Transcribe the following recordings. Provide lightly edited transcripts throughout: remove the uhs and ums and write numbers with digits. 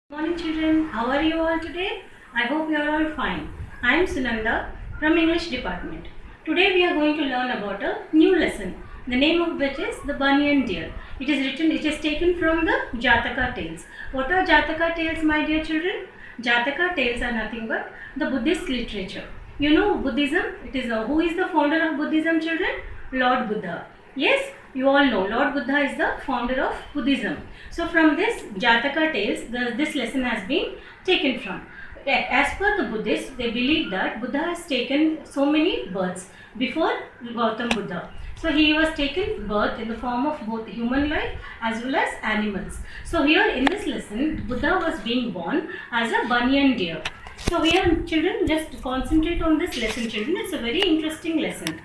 Morning children, how are you all today? I hope you are all fine. I am Sunanda from English department. Today we are going to learn about a new lesson, the name of which is the Banyan Deer. It is taken from the Jataka tales. What are Jataka tales, my dear children? Jataka tales are nothing but the Buddhist literature. You know Buddhism, who is the founder of Buddhism, children? Lord Buddha. Yes, you all know Lord Buddha is the founder of Buddhism. So from this Jataka tales, this lesson has been taken from. As per the Buddhists, they believe that Buddha has taken so many births before Gautam Buddha. So he was taken birth in the form of both human life as well as animals. So here in this lesson, Buddha was being born as a banyan deer. So here children, just concentrate on this lesson children. It's a very interesting lesson.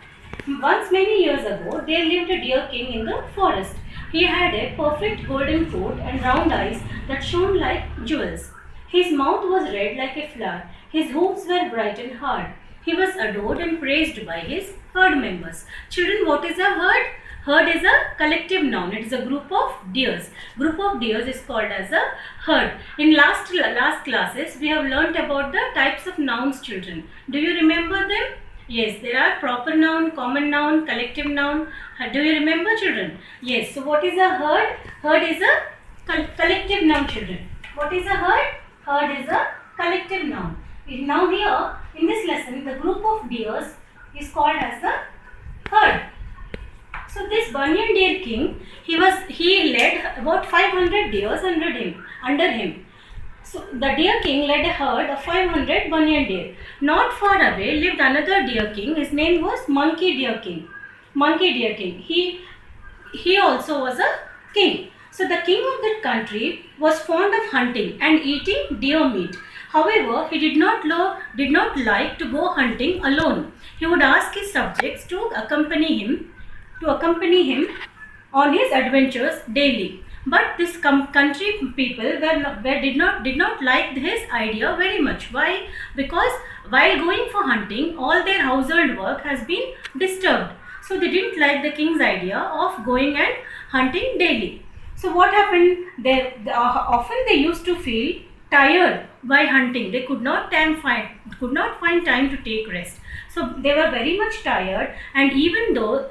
Once many years ago, there lived a deer king in the forest. He had a perfect golden coat and round eyes that shone like jewels. His mouth was red like a flower. His hooves were bright and hard. He was adored and praised by his herd members. Children, what is a herd? Herd is a collective noun. It is a group of deers. Group of deers is called as a herd. In last classes, we have learnt about the types of nouns, children. Do you remember them? Yes, there are proper noun, common noun, collective noun. Do you remember, children? Yes. So what is a herd? Herd is a collective noun, children. What is a herd? Herd is a collective noun. Now here in this lesson, the group of deers is called as a herd. So this Banyan Deer King, he led about 500 deers under him. So the deer king led a herd of 500 banyan deer. Not far away lived another deer king. His name was Monkey Deer King. Monkey Deer King. He also was a king. So the king of that country was fond of hunting and eating deer meat. However, he did not like to go hunting alone. He would ask his subjects to accompany him on his adventures daily. But this country people did not like his idea very much. Why? Because while going for hunting, all their household work has been disturbed. So they didn't like the king's idea of going and hunting daily. So what happened? Often they used to feel tired by hunting. They could not find time to take rest. So they were very much tired, and even though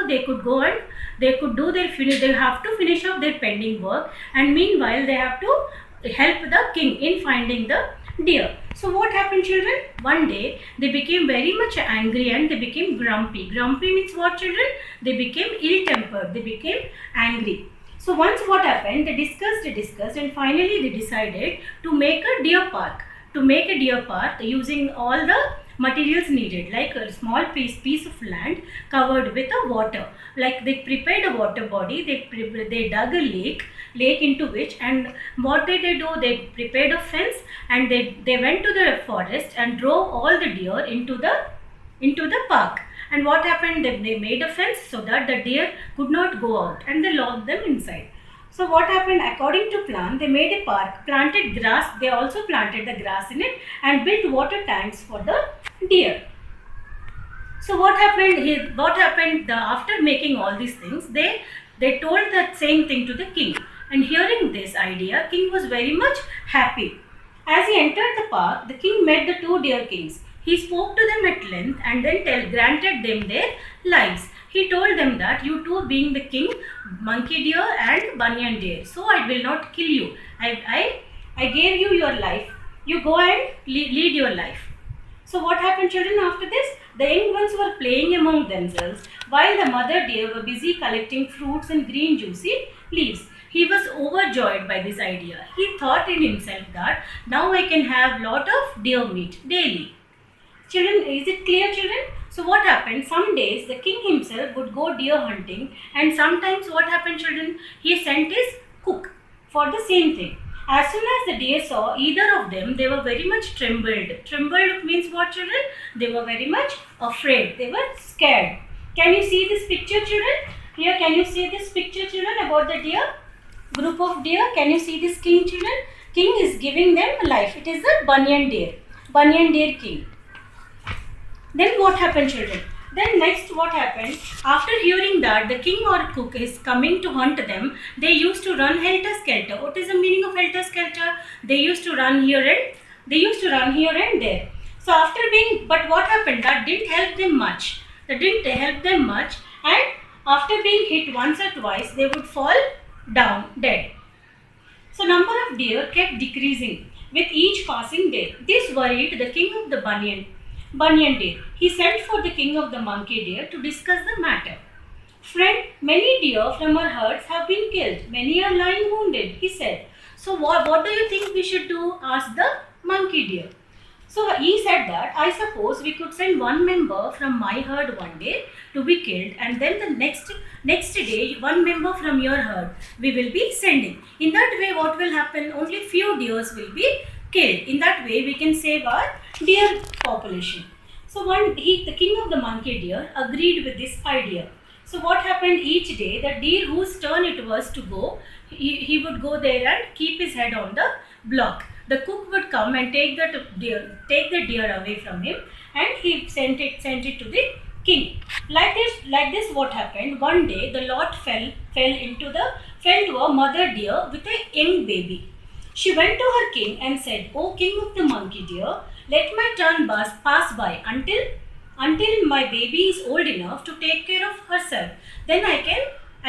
they could go and they have to finish up their pending work, and meanwhile they have to help the king in finding the deer. So what happened, children? One day they became very much angry and they became grumpy. Grumpy means what, children? They became ill-tempered. They became angry. So once what happened, they discussed and finally they decided to make a deer park. To make a deer park using all the materials needed, like a small piece of land covered with a water. Like they prepared a water body, they dug a lake into which, and what did they do? They prepared a fence and they went to the forest and drove all the deer into the park. And what happened? They made a fence so that the deer could not go out, and they locked them inside. So what happened? According to plan, they made a park, planted grass. They also planted the grass in it and built water tanks for the deer. So what happened? After making all these things, they told that same thing to the king. And hearing this idea, king was very much happy. As he entered the park, the king met the two deer kings. He spoke to them at length and then granted them their lives. He told them that you two being the king, monkey deer and banyan deer, so I will not kill you. I gave you your life. You go and lead your life. So what happened, children, after this? The young ones were playing among themselves while the mother deer were busy collecting fruits and green juicy leaves. He was overjoyed by this idea. He thought in himself that now I can have lot of deer meat daily. Children, is it clear, children? So what happened? Some days the king himself would go deer hunting, and sometimes what happened, children? He sent his cook for the same thing. As soon as the deer saw either of them, they were very much trembled. Trembled means what, children? They were very much afraid. They were scared. Can you see this picture, children? Here, can you see this picture, children, about the deer? Group of deer. Can you see this king, children? King is giving them life. It is a banyan deer. Banyan deer king. Then what happened, children? Then next what happened? After hearing that the king or cook is coming to hunt them, they used to run helter-skelter. What is the meaning of helter-skelter? They used to run here and there. So after being, but what happened? That didn't help them much. And after being hit once or twice, they would fall down dead. So number of deer kept decreasing with each passing day. This worried the king of the banyan deer. He sent for the king of the monkey deer to discuss the matter. Friend, many deer from our herds have been killed. Many are lying wounded, he said. So what do you think we should do? Asked the monkey deer. So he said that, I suppose we could send one member from my herd one day to be killed, and then the next day one member from your herd we will be sending. In that way, what will happen? Only few deers will be killed. In that way, we can save our deer population. So the king of the monkey deer agreed with this idea. So what happened? Each day, the deer whose turn it was to go, he would go there and keep his head on the block. The cook would come and take the deer away from him, and he sent it to the king. Like this, what happened? One day, the lot fell to a mother deer with a young baby. She went to her king and said, "O king of the monkey deer, let my turn pass by until my baby is old enough to take care of herself. Then I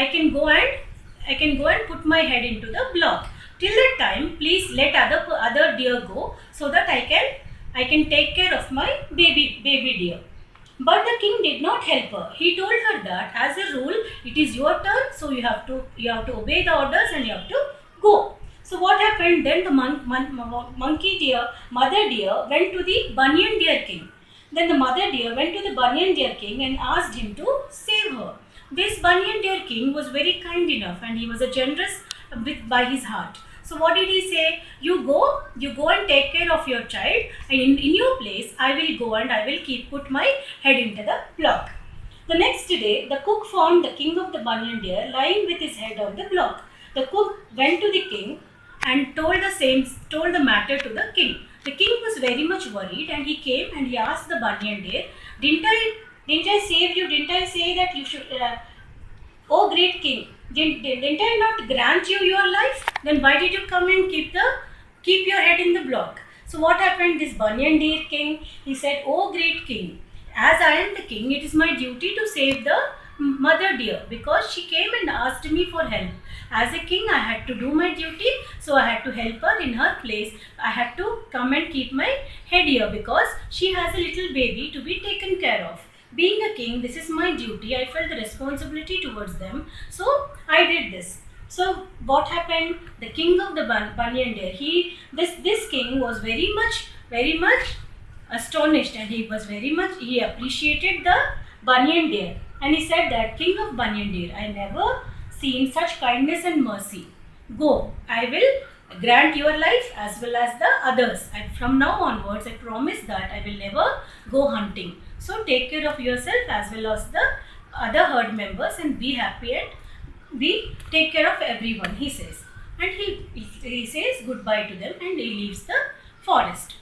can go and put my head into the block. Till that time, please let other deer go, so that I can take care of my baby deer." But the king did not help her. He told her that as a rule, it is your turn, so you have to obey the orders and you have to go. So what happened then? The monkey deer, mother deer, went to the banyan deer king. Then the mother deer went to the banyan deer king and asked him to save her. This banyan deer king was very kind enough, and he was a generous by his heart. So what did he say? You go and take care of your child, and in your place I will go and I will put my head into the block. The next day, the cook found the king of the banyan deer lying with his head on the block. The cook went to the king and told the matter to the king. The king was very much worried, and he came and he asked the banyan deer, "Didn't I save you? Didn't I say that you should? Oh great king, didn't I not grant you your life? Then why did you come and keep your head in the block?" So what happened? This banyan deer king, he said, "Oh great king, as I am the king, it is my duty to save the mother deer, because she came and asked me for help. As a king, I had to do my duty, so I had to help her in her place. I had to come and keep my head here because she has a little baby to be taken care of. Being a king, this is my duty. I felt the responsibility towards them, so I did this." So what happened? The king of the banyan deer, this king was very much astonished, and he appreciated the banyan deer, and he said that, "King of banyan deer, I never seen such kindness and mercy. Go, I will grant your life as well as the others, and from now onwards I promise that I will never go hunting. So take care of yourself as well as the other herd members, and be happy and take care of everyone," he says. And he says goodbye to them, and he leaves the forest.